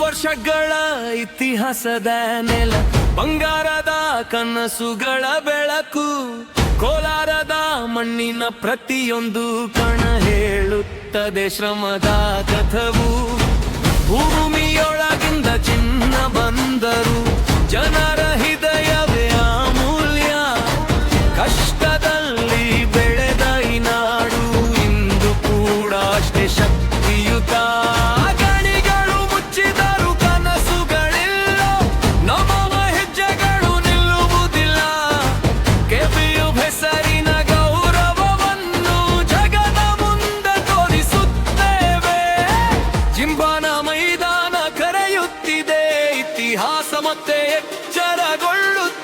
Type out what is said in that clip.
ವರ್ಷಗಳ ಇತಿಹಾಸದ ನೆಲ, ಬಂಗಾರದ ಕನಸುಗಳ ಬೆಳಕು, ಕೋಲಾರದ ಮಣ್ಣಿನ ಪ್ರತಿಯೊಂದು ಕಣ ಹೇಳುತ್ತದೆ ಶ್ರಮದ ಕಥವು. ಭೂಮಿಯೊಳಗಿಂದ ಚಿನ್ನ ಬಂದರು, ಜನರ ಹೃದಯವೇ ಅಮೂಲ್ಯ. ಕಷ್ಟದಲ್ಲಿ ಬೆಳೆದ ಈ ನಾಡು ಇಂದು ಕೂಡ ಅಷ್ಟೇ ಶಕ್ತಿಯುತ. ಮೈದಾನ ಕರೆಯುತ್ತಿದೆ, ಇತಿಹಾಸ ಮತ್ತೆ ಎಚ್ಚರಗೊಳ್ಳುತ್ತಿದೆ.